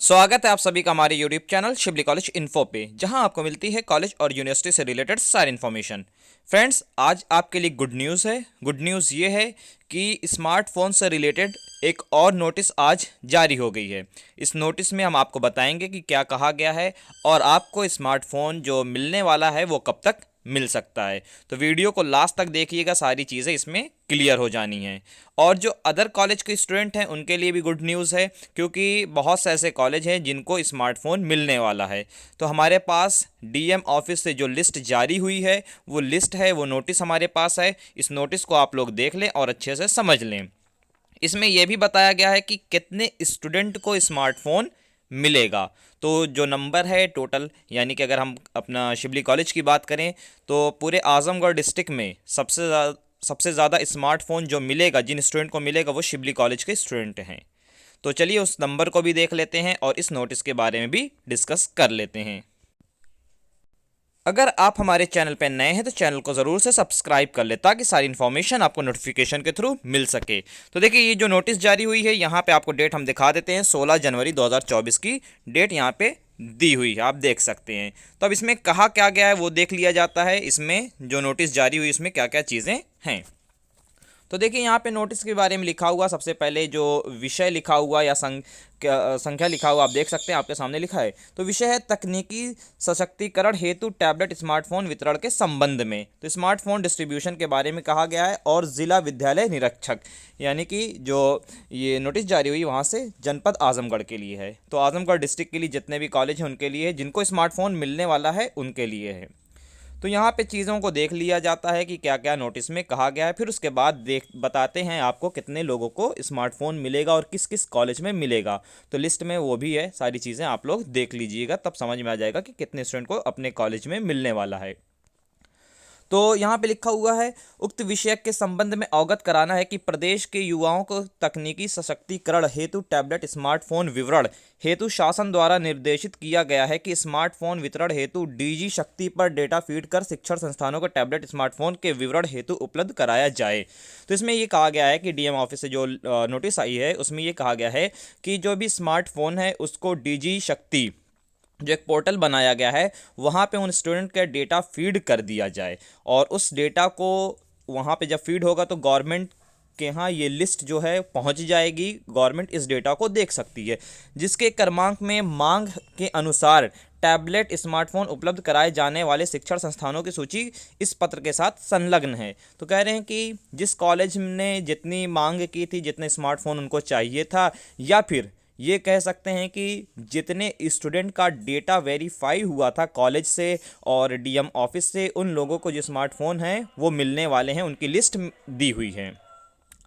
स्वागत है आप सभी का हमारे YouTube channel Shibli college info पे, जहां आपको मिलती है कॉलेज और यूनिवर्सिटी से रिलेटेड सारी इन्फॉर्मेशन। फ्रेंड्स, आज आपके लिए गुड न्यूज़ है। गुड न्यूज़ ये है कि स्मार्टफोन से रिलेटेड एक और नोटिस आज जारी हो गई है। इस नोटिस में हम आपको बताएंगे कि क्या कहा गया है और आपको स्मार्टफोन जो मिलने वाला है वो कब तक मिल सकता है। तो वीडियो को लास्ट तक देखिएगा, सारी चीज़ें इसमें क्लियर हो जानी हैं। और जो अदर कॉलेज के स्टूडेंट हैं उनके लिए भी गुड न्यूज़ है, क्योंकि बहुत से ऐसे कॉलेज हैं जिनको स्मार्टफोन मिलने वाला है। तो हमारे पास डीएम ऑफिस से जो लिस्ट जारी हुई है, वो लिस्ट है, वो नोटिस हमारे पास है। इस नोटिस को आप लोग देख लें और अच्छे से समझ लें। इसमें यह भी बताया गया है कि कितने स्टूडेंट को स्मार्टफोन मिलेगा। तो जो नंबर है टोटल, यानी कि अगर हम अपना शिबली कॉलेज की बात करें तो पूरे आजमगढ़ डिस्ट्रिक्ट में सबसे ज़्यादा स्मार्टफोन जो मिलेगा, जिन स्टूडेंट को मिलेगा, वो शिबली कॉलेज के स्टूडेंट हैं। तो चलिए उस नंबर को भी देख लेते हैं और इस नोटिस के बारे में भी डिस्कस कर लेते हैं। अगर आप हमारे चैनल पर नए हैं तो चैनल को ज़रूर से सब्सक्राइब कर ले, ताकि सारी इन्फॉर्मेशन आपको नोटिफिकेशन के थ्रू मिल सके। तो देखिए, ये जो नोटिस जारी हुई है, यहाँ पे आपको डेट हम दिखा देते हैं। 16 जनवरी 2024 की डेट यहाँ पे दी हुई है, आप देख सकते हैं। तो अब इसमें कहा क्या गया है वो देख लिया जाता है। इसमें जो नोटिस जारी हुई इसमें क्या क्या चीज़ें हैं। तो देखिए, यहाँ पे नोटिस के बारे में लिखा हुआ, सबसे पहले जो विषय लिखा हुआ या संख्या लिखा हुआ आप देख सकते हैं, आपके सामने लिखा है। तो विषय है तकनीकी सशक्तिकरण हेतु टैबलेट स्मार्टफोन वितरण के संबंध में। तो स्मार्टफोन डिस्ट्रीब्यूशन के बारे में कहा गया है। और जिला विद्यालय निरीक्षक, यानी कि जो ये नोटिस जारी हुई वहाँ से जनपद आजमगढ़ के लिए है। तो आजमगढ़ डिस्ट्रिक्ट के लिए जितने भी कॉलेज हैं उनके लिए है, जिनको स्मार्टफोन मिलने वाला है उनके लिए है। तो यहाँ पे चीज़ों को देख लिया जाता है कि क्या क्या नोटिस में कहा गया है, फिर उसके बाद बताते हैं आपको कितने लोगों को स्मार्टफोन मिलेगा और किस किस कॉलेज में मिलेगा। तो लिस्ट में वो भी है, सारी चीज़ें आप लोग देख लीजिएगा, तब समझ में आ जाएगा कि कितने स्टूडेंट को अपने कॉलेज में मिलने वाला है। तो यहाँ पे लिखा हुआ है, उक्त विषय के संबंध में अवगत कराना है कि प्रदेश के युवाओं को तकनीकी सशक्तिकरण हेतु टैबलेट स्मार्टफोन वितरण हेतु शासन द्वारा निर्देशित किया गया है कि स्मार्टफोन वितरण हेतु डीजी शक्ति पर डेटा फीड कर शिक्षण संस्थानों को टैबलेट स्मार्टफोन के विवरण हेतु उपलब्ध कराया जाए। तो इसमें ये कहा गया है कि डीएम ऑफिस से जो नोटिस आई है उसमें ये कहा गया है कि जो भी स्मार्टफोन है उसको डीजी शक्ति, जो एक पोर्टल बनाया गया है, वहाँ पे उन स्टूडेंट का डेटा फीड कर दिया जाए। और उस डेटा को वहाँ पे जब फीड होगा तो गवर्नमेंट के यहाँ ये लिस्ट जो है पहुँच जाएगी। गवर्नमेंट इस डेटा को देख सकती है, जिसके क्रमांक में मांग के अनुसार टैबलेट स्मार्टफोन उपलब्ध कराए जाने वाले शिक्षण संस्थानों की सूची इस पत्र के साथ संलग्न है। तो कह रहे हैं कि जिस कॉलेज ने जितनी मांग की थी, जितने स्मार्टफोन उनको चाहिए था, या फिर ये कह सकते हैं कि जितने स्टूडेंट का डेटा वेरीफाई हुआ था कॉलेज से और डीएम ऑफिस से, उन लोगों को जो स्मार्टफोन हैं वो मिलने वाले हैं, उनकी लिस्ट दी हुई है।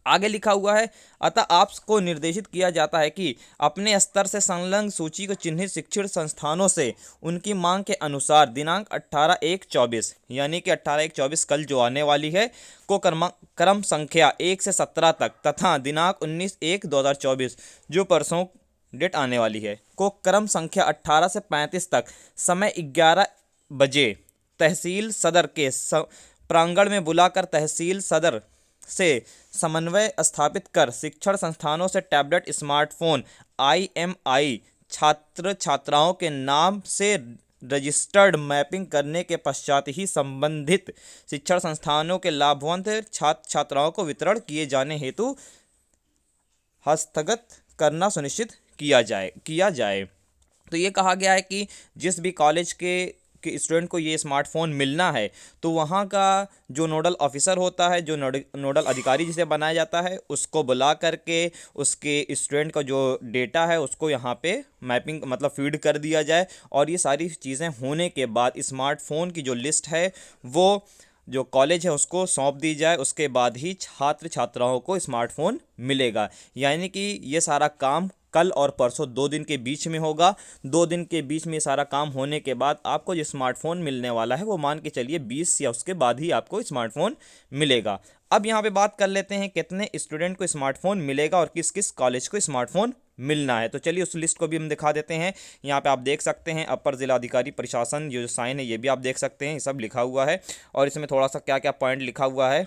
आगे लिखा हुआ है, अतः आपको निर्देशित किया जाता है कि अपने स्तर से संलग्न सूची को चिन्हित शिक्षण संस्थानों से उनकी मांग के अनुसार दिनांक 18/1/24, यानी कि 18/1/24 कल जो आने वाली है, को क्रम संख्या 1 से 17 तक तथा दिनांक 19/1/2024 जो परसों डेट आने वाली है, को क्रम संख्या 18 से 35 तक समय 11 बजे तहसील सदर के प्रांगण में बुलाकर तहसील सदर से समन्वय स्थापित कर शिक्षण संस्थानों से टैबलेट स्मार्टफोन आईएमआई छात्र छात्राओं के नाम से रजिस्टर्ड मैपिंग करने के पश्चात ही संबंधित शिक्षण संस्थानों के लाभवंत छात्र छात्राओं को वितरण किए जाने हेतु हस्तगत करना सुनिश्चित किया जाए। तो ये कहा गया है कि जिस भी कॉलेज के स्टूडेंट को ये स्मार्टफोन मिलना है, तो वहाँ का जो नोडल ऑफिसर होता है, जो नोडल अधिकारी जिसे बनाया जाता है, उसको बुला करके उसके स्टूडेंट का जो डेटा है उसको यहाँ पे मैपिंग मतलब फीड कर दिया जाए। और ये सारी चीज़ें होने के बाद स्मार्टफोन की जो लिस्ट है वो जो कॉलेज है उसको सौंप दी जाए। उसके बाद ही छात्र छात्राओं को स्मार्टफोन मिलेगा। यानी कि ये सारा काम कल और परसों 2 दिन के बीच में होगा। 2 दिन के बीच में सारा काम होने के बाद आपको जो स्मार्टफोन मिलने वाला है वो मान के चलिए 20 या उसके बाद ही आपको स्मार्टफोन मिलेगा। अब यहाँ पे बात कर लेते हैं कितने स्टूडेंट को स्मार्टफोन मिलेगा और किस किस कॉलेज को स्मार्टफोन मिलना है। तो चलिए उस लिस्ट को भी हम दिखा देते हैं। यहाँ पे आप देख सकते हैं अपर जिलाधिकारी प्रशासन, जो साइन है ये भी आप देख सकते हैं, ये सब लिखा हुआ है। और इसमें थोड़ा सा क्या क्या पॉइंट लिखा हुआ है,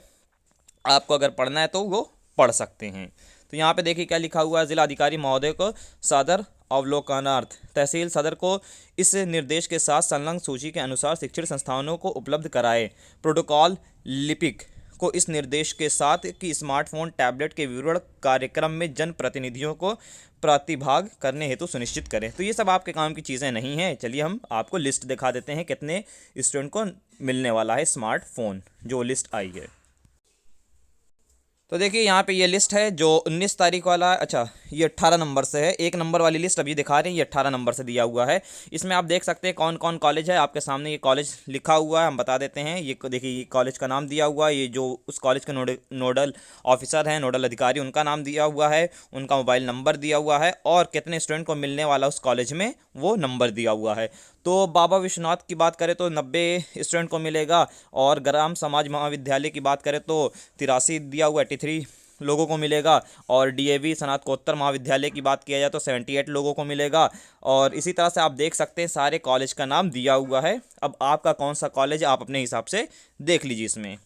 आपको अगर पढ़ना है तो वो पढ़ सकते हैं। तो यहाँ पे देखिए क्या लिखा हुआ है, जिलाधिकारी महोदय को सादर अवलोकनार्थ तहसील सदर को इस निर्देश के साथ संलग्न सूची के अनुसार शिक्षण संस्थानों को उपलब्ध कराए। प्रोटोकॉल लिपिक को इस निर्देश के साथ कि स्मार्टफोन टैबलेट के विवरण कार्यक्रम में जन प्रतिनिधियों को प्रतिभाग करने हेतु सुनिश्चित करें। तो ये सब आपके काम की चीज़ें नहीं हैं। चलिए हम आपको लिस्ट दिखा देते हैं कितने स्टूडेंट को मिलने वाला है स्मार्टफोन, जो लिस्ट आई है। तो देखिए यहाँ पे ये लिस्ट है जो 19 तारीख वाला है। अच्छा, ये 18 नंबर से है। 1 नंबर वाली लिस्ट अभी दिखा रहे हैं, ये 18 नंबर से दिया हुआ है। इसमें आप देख सकते हैं कौन कौन कॉलेज है। आपके सामने ये कॉलेज लिखा हुआ है, हम बता देते हैं। ये देखिए, ये कॉलेज का नाम दिया हुआ है। ये जो उस कॉलेज के नोडल ऑफिसर हैं, नोडल अधिकारी, उनका नाम दिया हुआ है, उनका मोबाइल नंबर दिया हुआ है और कितने स्टूडेंट को मिलने वाला उस कॉलेज में वो नंबर दिया हुआ है। तो बाबा विश्वनाथ की बात करें तो 90 स्टूडेंट को मिलेगा और ग्राम समाज महाविद्यालय की बात करें तो 83 दिया हुआ, 83 लोगों को मिलेगा। और डीएवी स्नातकोत्तर महाविद्यालय की बात किया जाए तो 78 लोगों को मिलेगा। और इसी तरह से आप देख सकते हैं सारे कॉलेज का नाम दिया हुआ है। अब आपका कौन सा कॉलेज है आप अपने हिसाब से देख लीजिए इसमें।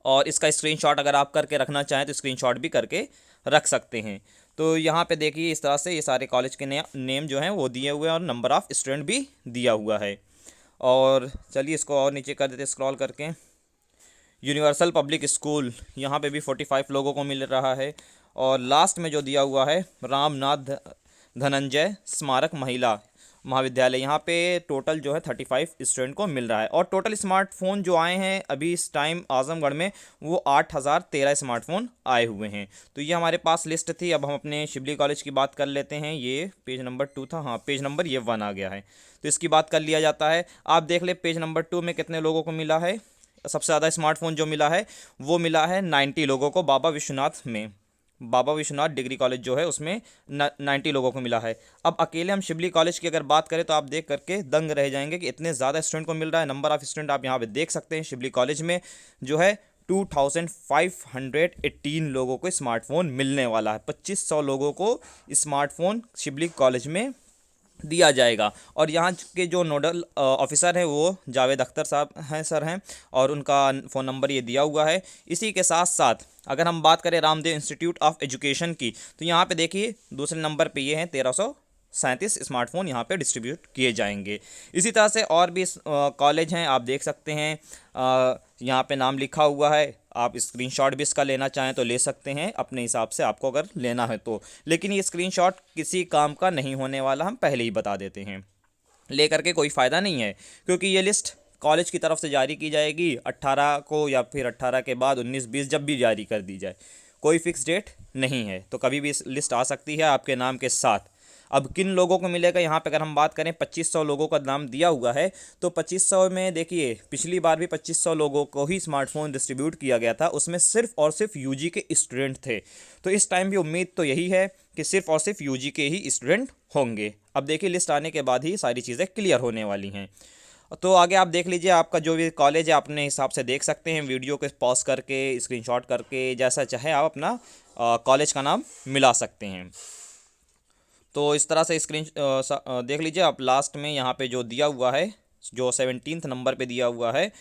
और इसका स्क्रीनशॉट अगर आप करके रखना चाहें तो स्क्रीनशॉट भी करके रख सकते हैं। तो यहाँ पे देखिए इस तरह से ये सारे कॉलेज के नेम जो हैं वो दिए हुए हैं और नंबर ऑफ़ स्टूडेंट भी दिया हुआ है। और चलिए इसको और नीचे कर देते स्क्रॉल करके। यूनिवर्सल पब्लिक स्कूल, यहाँ पे भी 45 लोगों को मिल रहा है। और लास्ट में जो दिया हुआ है रामनाथ धनंजय स्मारक महिला महाविद्यालय, यहाँ पे टोटल जो है 35 स्टूडेंट को मिल रहा है। और टोटल स्मार्टफोन जो आए हैं अभी इस टाइम आजमगढ़ में वो 8013 स्मार्टफोन आए हुए हैं। तो ये हमारे पास लिस्ट थी। अब हम अपने शिबली कॉलेज की बात कर लेते हैं। ये पेज नंबर 2 था, हाँ पेज नंबर ये 1 आ गया है, तो इसकी बात कर लिया जाता है। आप देख ले पेज नंबर 2 में कितने लोगों को मिला है। सबसे ज़्यादा स्मार्टफोन जो मिला है वो मिला है 90 लोगों को बाबा विश्वनाथ में। बाबा विश्वनाथ डिग्री कॉलेज जो है उसमें 90 लोगों को मिला है। अब अकेले हम शिबली कॉलेज की अगर बात करें तो आप देख करके दंग रह जाएंगे कि इतने ज़्यादा स्टूडेंट को मिल रहा है। नंबर ऑफ़ स्टूडेंट आप यहाँ पे देख सकते हैं शिबली कॉलेज में जो है 2518 लोगों को स्मार्टफोन मिलने वाला है। 2500 लोगों को स्मार्टफोन शिबली कॉलेज में दिया जाएगा। और यहाँ के जो नोडल ऑफिसर हैं वो जावेद अख्तर साहब हैं, सर हैं, और उनका फ़ोन नंबर ये दिया हुआ है। इसी के साथ साथ अगर हम बात करें रामदेव इंस्टीट्यूट ऑफ एजुकेशन की तो यहाँ पे देखिए दूसरे नंबर पे ये हैं 1337 स्मार्टफोन यहाँ पे डिस्ट्रीब्यूट किए जाएंगे। इसी तरह से और भी कॉलेज हैं, आप देख सकते हैं यहाँ पे नाम लिखा हुआ है। आप स्क्रीनशॉट भी इसका लेना चाहें तो ले सकते हैं अपने हिसाब से, आपको अगर लेना है तो। लेकिन ये स्क्रीनशॉट किसी काम का नहीं होने वाला, हम पहले ही बता देते हैं। ले करके कोई फ़ायदा नहीं है क्योंकि ये लिस्ट कॉलेज की तरफ से जारी की जाएगी 18 को या फिर 18 के बाद 19-20 जब भी जारी कर दी जाए। कोई फिक्स डेट नहीं है, तो कभी भी इस लिस्ट आ सकती है आपके नाम के साथ। अब किन लोगों को मिलेगा यहाँ पे अगर हम बात करें 2500 लोगों का नाम दिया हुआ है। तो 2500 में देखिए पिछली बार भी 2500 लोगों को ही स्मार्टफोन डिस्ट्रीब्यूट किया गया था, उसमें सिर्फ और सिर्फ यूजी के स्टूडेंट थे। तो इस टाइम भी उम्मीद तो यही है कि सिर्फ और सिर्फ यूजी के ही स्टूडेंट होंगे। अब देखिए लिस्ट आने के बाद ही सारी चीज़ें क्लियर होने वाली हैं। तो आगे आप देख लीजिए, आपका जो भी कॉलेज है अपने हिसाब से देख सकते हैं, वीडियो को पॉज करके स्क्रीनशॉट करके जैसा चाहे आप अपना कॉलेज का नाम मिला सकते हैं। तो इस तरह से देख लीजिए आप लास्ट में यहाँ पे जो दिया हुआ है, जो 17 नंबर पे दिया हुआ है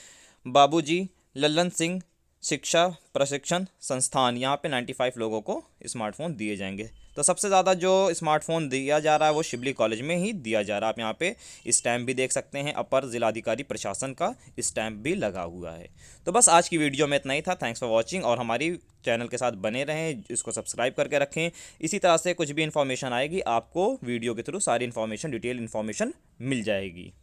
बाबूजी लल्लन सिंह शिक्षा प्रशिक्षण संस्थान, यहाँ पे 95 लोगों को स्मार्टफोन दिए जाएंगे। तो सबसे ज़्यादा जो स्मार्टफोन दिया जा रहा है वो शिबली कॉलेज में ही दिया जा रहा है। आप यहाँ पे स्टैम्प भी देख सकते हैं, अपर जिलाधिकारी प्रशासन का स्टैम्प भी लगा हुआ है। तो बस आज की वीडियो में इतना ही था। थैंक्स फॉर वॉचिंग, और हमारी चैनल के साथ बने रहें, इसको सब्सक्राइब करके रखें। इसी तरह से कुछ भी इन्फॉर्मेशन आएगी आपको वीडियो के थ्रू सारी इन्फॉर्मेशन, डिटेल इन्फॉर्मेशन मिल जाएगी।